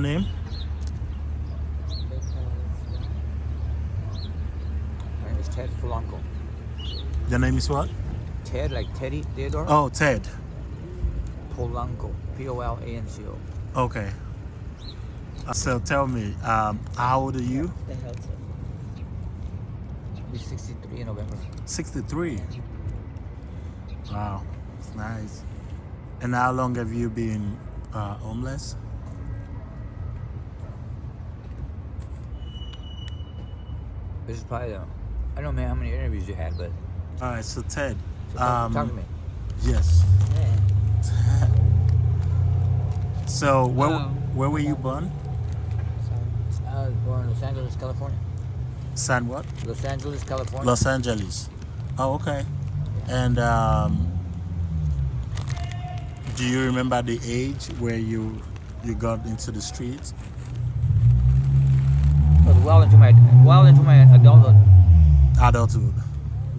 name? My name is Ted Polanco. Your name is what? Ted, like Teddy Theodore. Oh, Ted. Polanco. Polanco. Okay. So tell me, how old are you? The Hilton. I'll be 63 in November. 63. Wow, it's nice. And how long have you been homeless? This is probably I don't know, man, how many interviews you had, but All right, so Ted. so talk to me. Yes. Yeah. So Oh. where were you born? Sorry. I was born in Los Angeles, California. San what? Los Angeles, California. Los Angeles. Oh, okay. And do you remember the age where you got into the streets? It was well into my adulthood. Adulthood.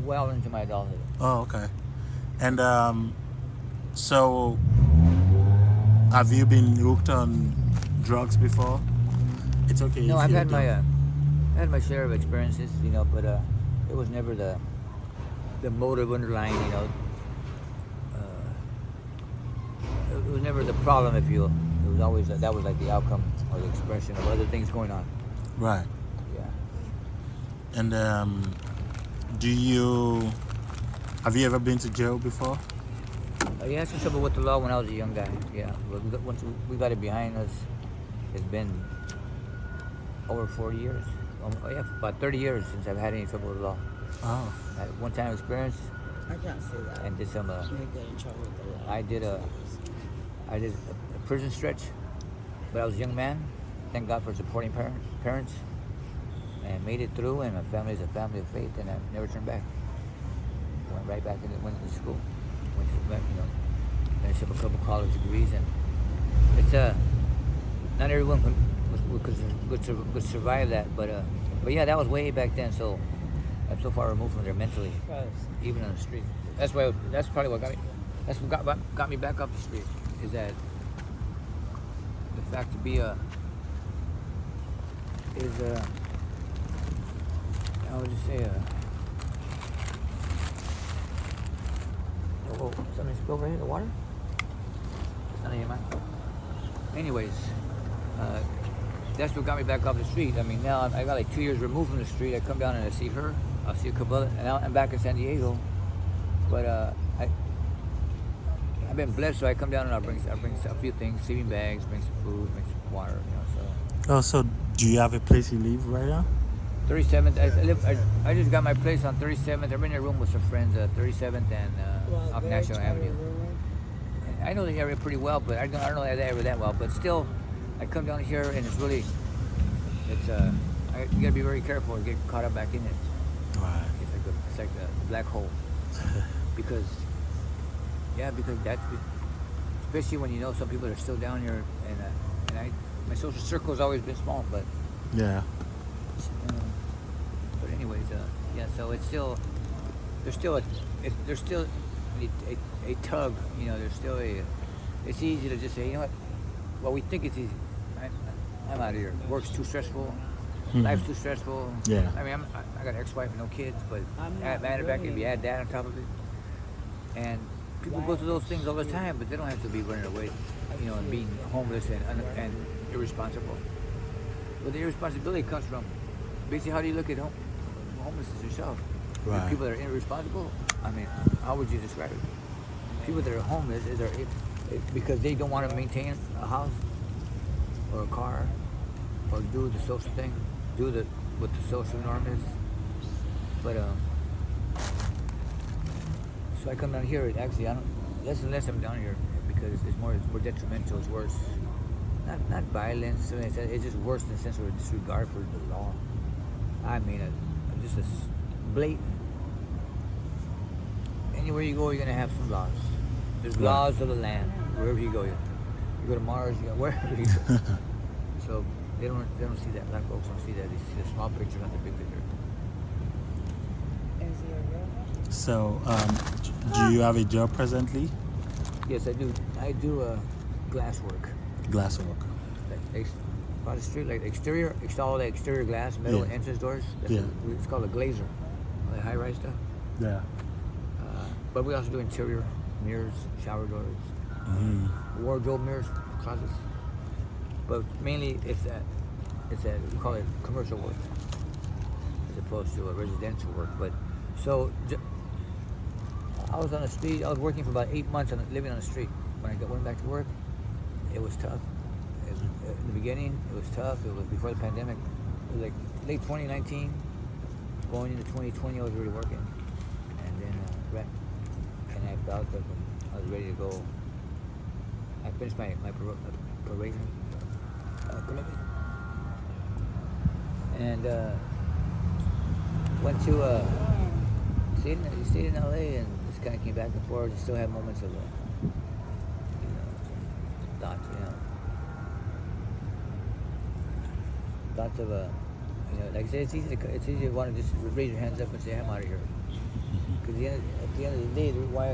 Well into my adulthood. Oh, okay. And so have you been hooked on drugs before? It's okay. No, if I've you had my don't. had my share of experiences, you know, but it was never the motive underlying, you know. It was never the problem, if you will. It was always that was like the outcome or the expression of other things going on. Right. Yeah. And have you ever been to jail before? I had some trouble with the law when I was a young guy. Yeah, but once we got it behind us, it's been over 40 years. Yeah, about 30 years since I've had any trouble with the law. Oh. I had a one-time experience I can't say that. and did some. You get in trouble with the law. I did a prison stretch, but I was a young man. Thank God for supporting parents, and made it through. And my family is a family of faith, and I never turned back. Went right back went to school, went to back, you know, finished up a couple college degrees, and it's not everyone could survive that, but yeah, that was way back then. So I'm so far removed from there mentally, Gross. even on the street. That's probably what got me. That's what got me back off the street. Is that the fact to be I would just say oh, something spilled right here, the water? It's not in your mind. Anyways, that's what got me back off the street. I mean, now I got like 2 years removed from the street. I come down and I see her. I'll see a couple other, and now I'm back in San Diego. But I've been blessed, so I come down and I bring a few things, sleeping bags, bring some food, bring some water, you know. So Oh, so do you have a place you live right now? 37th, I just got my place on 37th. I'm in a room with some friends, 37th and off National Avenue. And I know the area pretty well, but I don't know the area that well. But still, I come down here and it's you gotta be very careful and get caught up back in it. Right. It's like a black hole. because that's, especially when you know some people are still down here, and my social circle has always been small, but Yeah. but anyways, yeah. So it's still there's still a tug, you know. There's still it's easy to just say, you know what? Well, we think it's easy. I'm out of here. Work's too stressful. Life's too stressful. Yeah. I mean, I got an ex-wife and no kids, but I'm not matter of fact, if really. you add that on top of it, and people go through those things all the time, but they don't have to be running away, you know, and being homeless and irresponsible. But the irresponsibility comes from basically how do you look at homelessness yourself? Right. The people that are irresponsible, I mean, how would you describe it? People that are homeless because they don't want to maintain a house or a car or do the social thing, what the social norm is. But so I come down here. Actually, I don't. Less and less I'm down here because it's more detrimental. It's worse. Not violence. Something like that. It's just worse in the sense of a disregard for the law. I mean, just a blatant. Anywhere you go, you're gonna have some laws. There's laws of the land wherever you go. You go to Mars. You go wherever you go. So they don't see that. Black folks don't see that. They see the small picture, not the big picture. Is he a real one? So, do you have a job presently? Yes, I do. I do glass work. Glass work. by the street, like exterior, all the exterior glass, metal Yeah. entrance doors. That's Yeah. It's called a glazer, the high-rise stuff. Yeah. But we also do interior mirrors, shower doors, wardrobe mirrors, closets. But mainly it's we call it commercial work as opposed to a residential work. But so I was on the street. I was working for about 8 months living on the street. When I went back to work, it was tough. In the beginning, it was tough. It was before the pandemic. It was like late 2019, going into 2020. I was really working, and then and I felt that I was ready to go. I finished my probation commitment, and went to stayed in LA, and just kind of came back and forth. And still have moments of thoughts, thoughts of like I said, it's easy to want to just raise your hands up and say I'm out of here. Because at the end of the day, why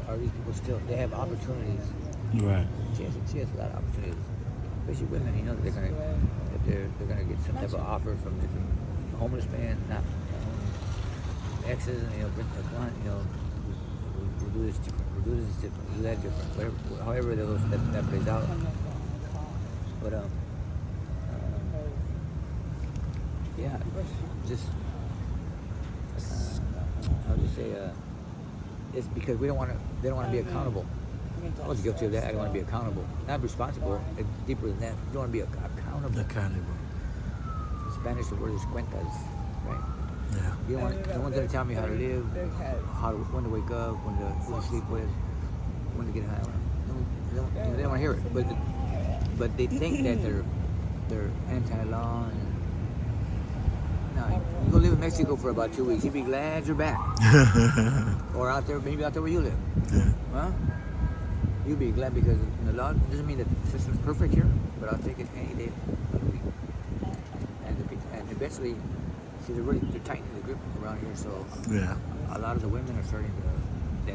are these people still? They have opportunities. Right. She has a lot of opportunities, especially women. That they're gonna get some type of offer from different homeless men, not exes, and we'll do this different, we'll do this different, we'll do that different, whatever, however that plays out. But yeah, just I'll just say it's because they don't want to be accountable. I was guilty of that. I don't want to be accountable. Not responsible. It's deeper than that. You don't want to be accountable. Accountable. In Spanish, the word is cuentas, right? Yeah. You don't want, no one's going to tell me how to live, when to wake up, when to sleep with, when to get high. They don't want to hear it. But they think that they're anti-law. No, you go live in Mexico for about 2 weeks. You'd be glad you're back. Or maybe out there where you live. Yeah. Huh? You'd be glad because the law doesn't mean that the system's perfect here, but I'll take it any day of the week. And eventually, see, they're tightening the grip around here, so Yeah. a lot of the women are starting to,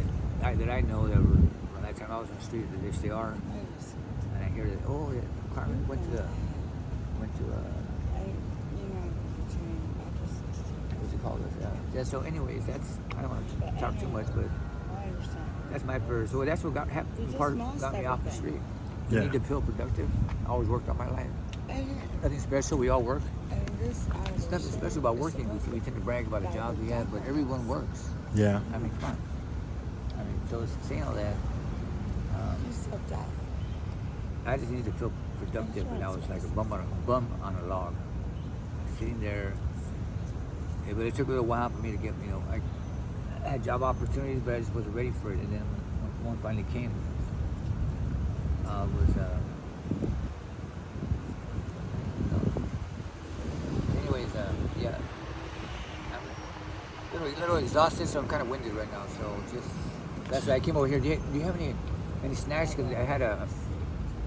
that I know that were, when I time I was on the street, they are, and I hear that, oh, yeah, Carmen went to what's it called? Yeah, so anyways, I don't want to talk too much, but that's my first. So that's what got me off the street. You Yeah. need to feel productive. I always worked all my life. Nothing special. We all work. There's nothing special about working. We tend to brag about the jobs we have, but everyone works. Yeah. I mean, come on. So saying all that, I just needed to feel productive, and I was like a bum on a log, sitting there. But it took a little while for me to get, I had job opportunities, but I just wasn't ready for it. And then when one finally came, yeah. I'm a little exhausted, so I'm kind of winded right now. So that's why I came over here. Do you have any snacks? Because I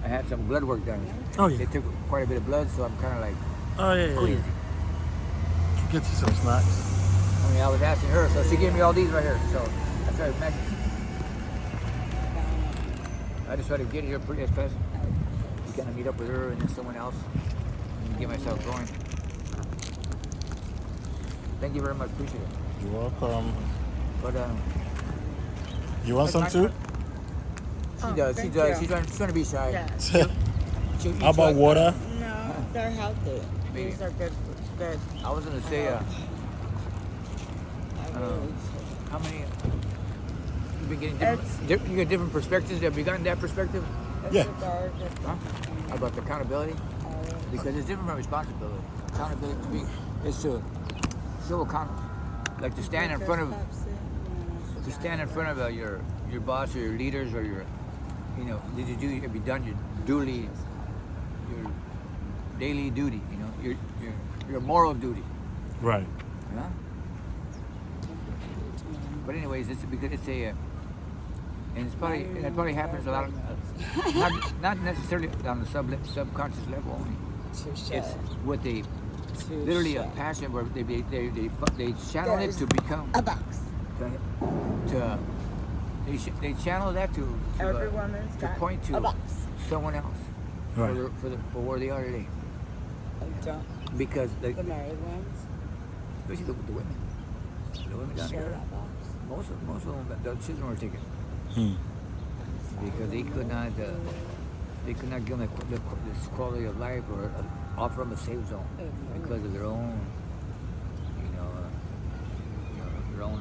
had some blood work done. Oh, yeah. They took quite a bit of blood, so I'm kind of like Oh, yeah. queasy. Get you some snacks. I was asking her, so she gave me all these right here. So I tried to imagine. I just tried to get here pretty as fast. You kind of meet up with her and then someone else and get myself going. Thank you very much. Appreciate it. You're welcome. But You want some too? she does. She does. She's trying to be shy. Yeah. She eats How about like- water? No, they're healthy. Maybe. These are good. Good. I was gonna say, how many? You've been getting different. You get different perspectives. Have you gotten that perspective? Yeah. Huh? About the accountability? Because it's different from responsibility. Accountability is to show accountable, like to stand in front of your boss or your leaders or your, have you done your daily duty? Your moral duty. Right. Yeah. But anyways, it's because it's and it probably happens a lot. Not necessarily on the subconscious level only. It's what they literally a passion where they channel it to become a box. They channel that to Every woman's got point to a box. someone else Right. for where they are today. Don't. because The married ones. especially the women. The women down Share here, that box. most of them, the children were taken Hmm. because they could not give them this quality of life or offer them a safe zone because of their own, their own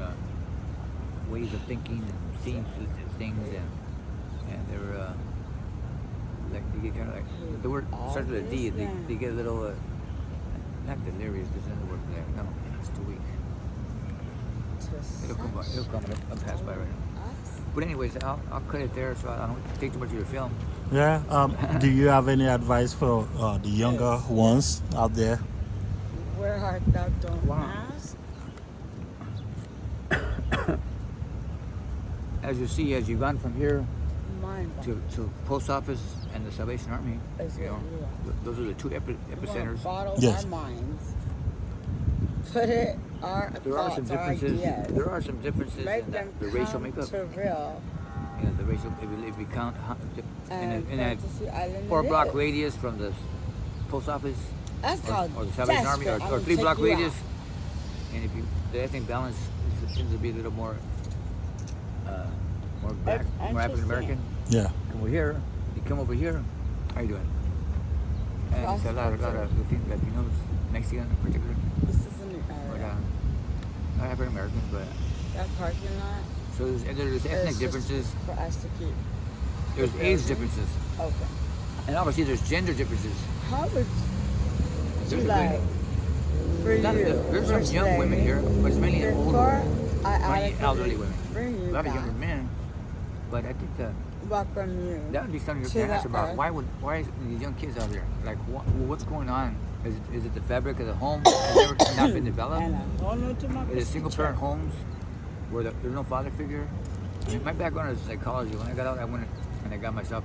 ways of thinking and seeing things, and they're like they get kind of like the word starts with a D. They get a little not delirious. There's another word there. No, it's too weak. It'll come by. It'll come. It'll pass by right now. But anyways, I'll cut it there so I don't take too much of your film. Yeah. Do you have any advice for the younger ones out there? Where art thou? Don't Wow. ask. As you see, as you've gone from here Mind to post office and the Salvation Army, Is you it know, you? those are the two epicenters. Bottle Yes. our minds. Put it our There are some thoughts, our differences. ideas. There are some differences Make in them the racial come makeup. to real. You know, the racial. If we count And in that Fantasy Island 4-block it is. radius from the post office That's or, how or the Salvation Army, desperate or I'm 3-block take you radius, out. and if you, the ethnic balance tends to be a little more, more black, That's more African American. Yeah. Come over here, you come over here. How you doing? And it's a lot of Latinos, Mexican in particular, This is a new but area. not African American, but That parking lot so there's ethnic is just differences. for us to keep. There's age differences, Okay. and obviously there's gender differences. How would you There's a like for Not- you? there's some first young women lady, here, but it's mainly older, before I mainly adequately elderly women. bring you A lot of back, younger men, but I think welcome you. that would be something To to ask the about. earth. Why is these young kids out there? Like, what's going on? Is it the fabric of the home has never not been developed? And I'm going to my Is it single parent homes where there's no father figure? I mean, my background is psychology. When I got out, when I got myself,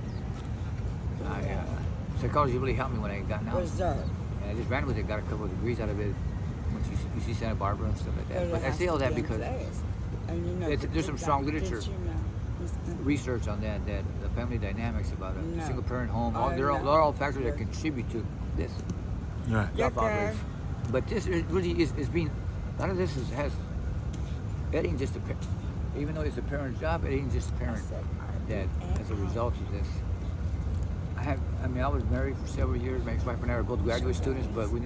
psychology really helped me when I got out. Reserve. And I just ran with it, got a couple of degrees out of it. Once you see Santa Barbara and stuff like that. But I say all that because there's some strong literature, research on that the family dynamics about a No. single parent home. Oh, They're no. all factors that contribute to this. Right. Yeah, Job operates. But this really is being, a lot of this has, it ain't just a parent, even though it's a parent's job, it ain't just a parent that as a result of this. I was married for several years. My ex-wife and I were both graduate students, but we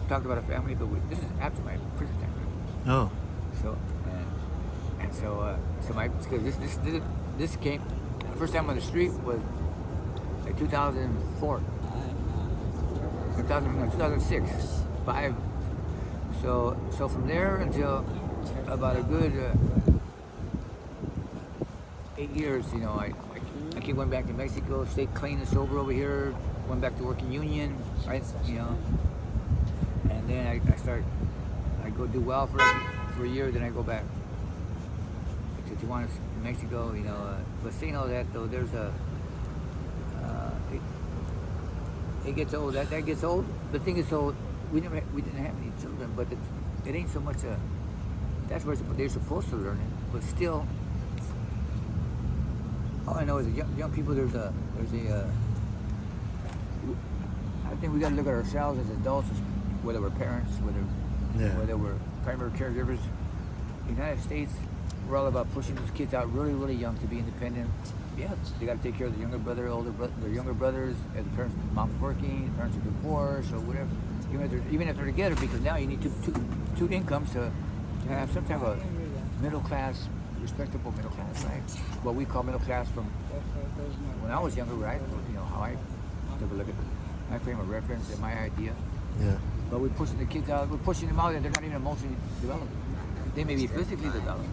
talked about a family, but this is after my prison time. Oh. So, this came, the first time on the street was like 2004. 2006, 5. So from there until about a good 8 years, I keep going back to Mexico, stayed clean and sober over here, went back to work in union, right? And then I go do well for a year, then I go back to Tijuana, Mexico, But saying all that though, there's it gets old. That gets old. The thing is, so we didn't have any children, but it ain't so much that's where they're supposed to learn it. But still, all I know is that young people. I think we got to look at ourselves as adults, whether we're parents, whether we're primary caregivers. In the United States, we're all about pushing these kids out really, really young to be independent. Yeah, they got to take care of the younger brother, their younger brothers. If the parents, mom's working, the parents are divorced or whatever. Even if they're together, because now you need two incomes to have some type of middle class, respectable middle class, right? What we call middle class from when I was younger, right? How I took a look at my frame of reference and my idea. Yeah. But we're pushing the kids out. We're pushing them out, and they're not even emotionally developed. They may be physically developed,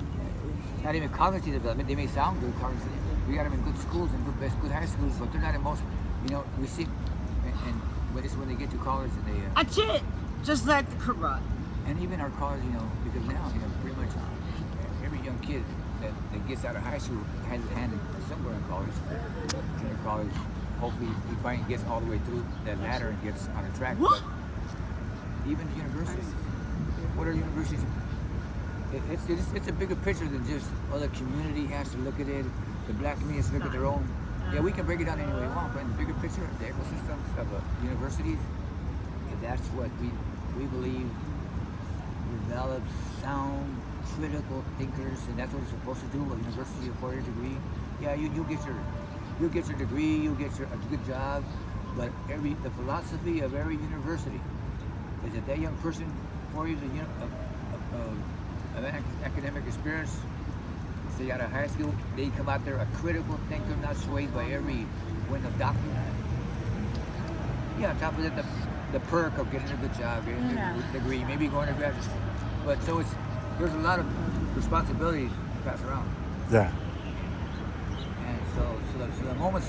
not even cognitive development. They may sound good cognitively. We got them in good schools and good high schools, but they're not emotional. We see, and it's when they get to college and they. That's it. Just like the Quran. And even our college, because now, pretty much every young kid that gets out of high school has his hand somewhere in college, junior college. Hopefully, he finally gets all the way through that ladder and gets on a track. But even universities, what are universities? It's a bigger picture than just the community has to look at it. The black community has to look at their own. Yeah, we can break it down any way we want, but in the bigger picture, the ecosystems of universities, that's what we believe develops sound, critical thinkers, and that's what it's supposed to do. A university, a 4-year degree. Yeah, you'll get your degree, you'll get a good job, but the philosophy of every university is that young person, 4 years of academic experience, stay out of high school, they come out there a critical thinker, not swayed by every wind of doctrine. Yeah, on top of that, the perk of getting a good job, getting a degree, maybe going to graduate school. But so there's a lot of responsibility to pass around. Yeah. And so the moment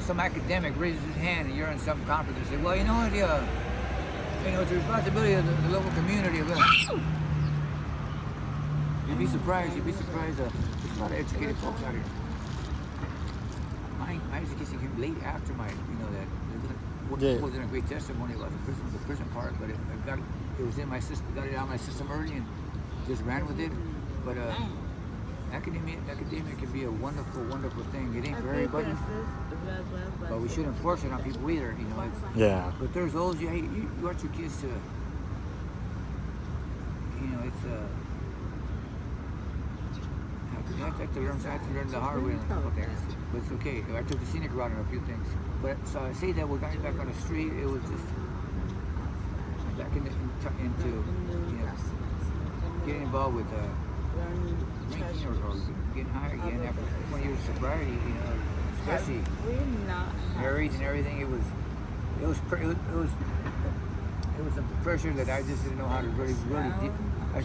some academic raises his hand and you're in some conference and say, well, you know what, it's the responsibility of the local community. You'd be surprised. There's a lot of educated folks out here. My education came late after that wasn't a great testimony about the prison part, but it was in my system. Got it out of my system early and just ran with it. But academia can be a wonderful, wonderful thing. It ain't for everybody, but we shouldn't force it on people either. Yeah. But there's those you want your kids to. I have to learn the hard way on a couple things, but it's okay. I took the scenic route on a few things. But so I say that we're going back on the street. It was just back into getting involved with drinking or getting high again after 20 years of sobriety. Especially married and everything. It was some pressure that I just didn't know how to really deal.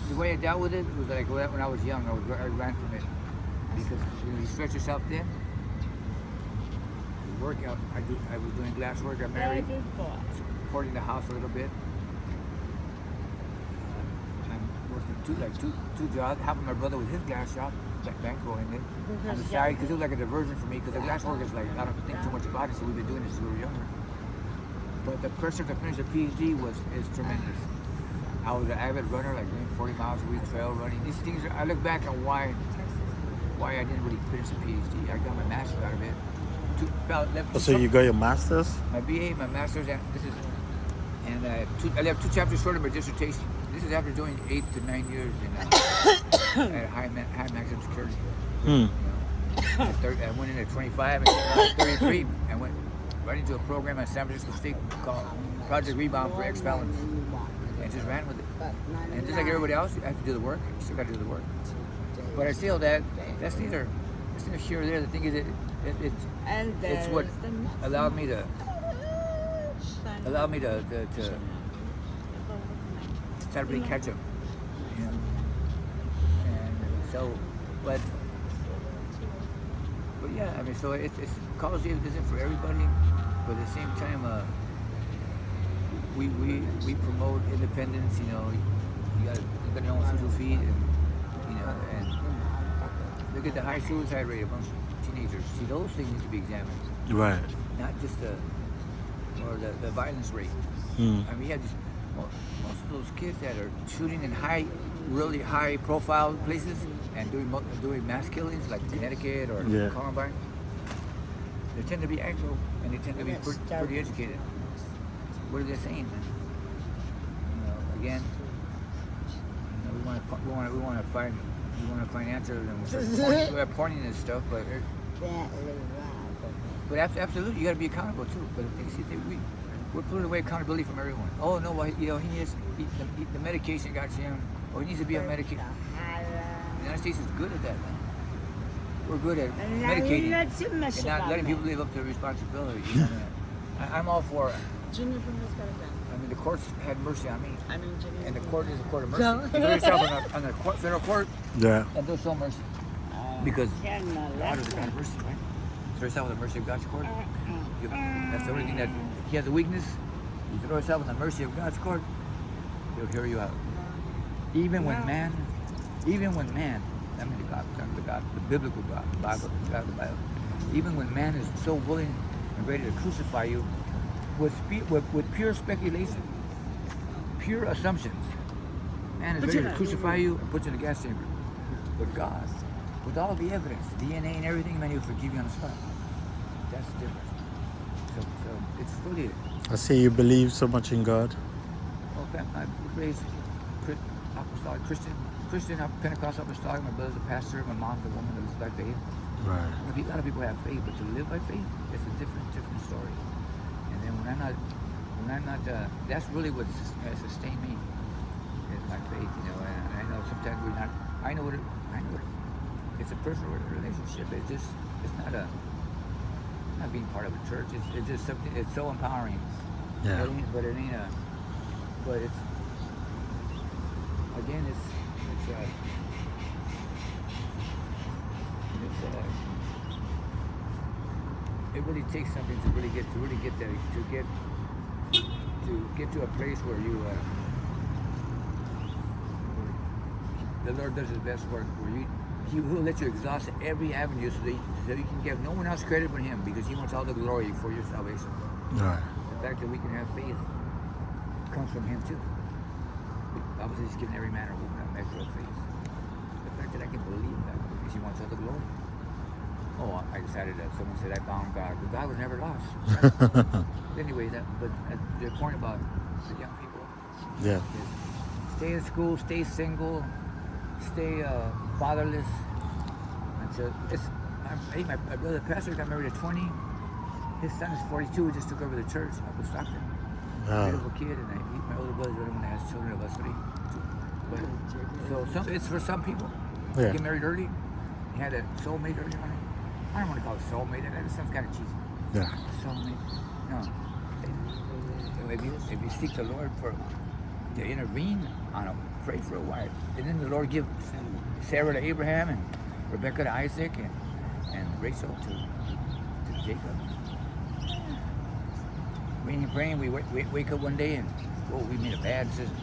The way I dealt with it was like when I was young. I ran from it because you stretch yourself thin. Work out. I was doing glass work. I married, supporting the house a little bit. I'm working two jobs. Helping my brother with his glass shop, bankrolling it on the side because it was like a diversion for me. Because the glass work is like I don't think too much about it. So we've been doing this since we were younger. But the pressure to finish a PhD is tremendous. I was an avid runner, like doing 40 miles a week, trail running. These things, I look back on why I didn't really finish the PhD. I got my master's out of it. So you got your master's? My BA, my master's, I left 2 chapters short of my dissertation. This is after doing 8 to 9 years at high maximum security. I went in at 25 and came out at 33 and went right into a program at San Francisco State called Project Rebound for ex-felons. And just ran with it. And just like everybody else, you have to do the work. You still got to do the work. But I feel that's neither here or there. The thing is, it's what allowed me to try to really catch up. And so, but yeah, I mean, so it's college isn't for everybody, but at the same time, we promote independence. You got your own food to feed, and look at the high suicide rate among teenagers. See, those things need to be examined. Right. Not just the violence rate. I mean, you have most of those kids that are shooting in really high profile places and doing mass killings like Connecticut or Columbine. They tend to be aggro and they tend to be pretty educated. What are they saying? Again, we want to find answers, and we're pointing this stuff, but absolutely, you got to be accountable too. But we're putting away accountability from everyone. Oh no, he needs the medication got to him, or he needs to be on medication. The United States is good at that, man. We're good at medicating and not letting people live up to their responsibility. I'm all for it. I mean, the courts had mercy on me. And the court is a court of mercy. You throw yourself on the federal court, and they'll show mercy. Because God is a God of mercy, right? Throw yourself on the mercy of God's court. That's the only thing that, if he has a weakness, you throw yourself on the mercy of God's court, he'll hear you out. Even when man, I mean the biblical God, the Bible, the Bible. Even when man is so willing and ready to crucify you, with pure speculation, pure assumptions, man is ready to crucify you and put you in a gas chamber. But God, with all the evidence, DNA and everything, man, he'll forgive you on the spot. That's different. So it's I see you believe so much in God. Well, I was raised apostolic Christian Pentecostal apostolic. My brother's a pastor. My mom's a woman that lives by faith. Right. A lot of people have faith, but to live by faith, it's a different story. And then when I'm not, that's really what has sustained me is my faith. You know, and I know sometimes we're not. I know what it. It's a personal relationship. It's not being part of a church. It's just something. It's so empowering. Yeah. But it ain't a. But it's. Again, it really takes something to really get there, to get to a place where you the Lord does His best work, where He will let you exhaust every avenue so that you can give no one else credit but Him, because He wants all the glory for your salvation. Right. The fact that we can have faith comes from Him too. Obviously, He's given every man or woman a measure of faith. The fact that I can believe that because He wants all the glory. Oh, I decided that someone said I found God, but God was never lost. Anyway, the point about the young people Yeah. is stay in school, stay single, stay fatherless. Until my brother pastor got married at 20. His son is 42. He just took over the church up in Stockton. Beautiful kid, and my older brother's the only one that has children of us three. But it's for some people. Yeah. Get married early. He had a soulmate early on. I don't want to call it soulmate. That sounds kind of cheesy. Yeah. Soulmate. No. If you seek the Lord to intervene pray for a wife, and then the Lord give Sarah to Abraham and Rebecca to Isaac and Rachel to Jacob. We ain't praying. We wake up one day and we made a bad decision.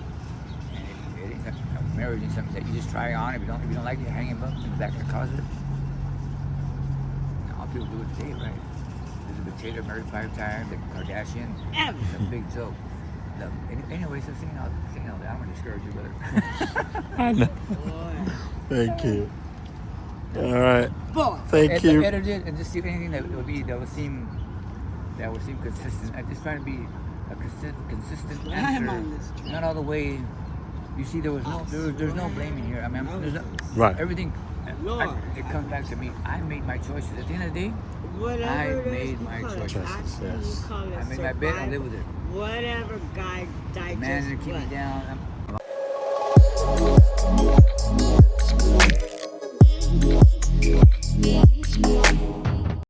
And it ain't marriage ain't something that you just try on. If you don't like it, hang him up in the back of the closet. All people do it today, right? Elizabeth Taylor married 5 times. The Kardashian. It's a big joke. Look, anyway, so saying all that, I'm gonna discourage you, brother. I know. Boy. Thank you. All right. Boy. Thank you. Edit it and just see anything that would seem consistent. I just try to be a consistent I'm answer. on this track. Not all the way. You see, there's no blaming here. I mean, Right. everything. Lord. It comes back to me. I made my choices. At the end of the day, Whatever I it is, made you my call it choices. action, Yes. you call it I made my bed. I live with it. Whatever, guy, digest Man didn't keep me what? down.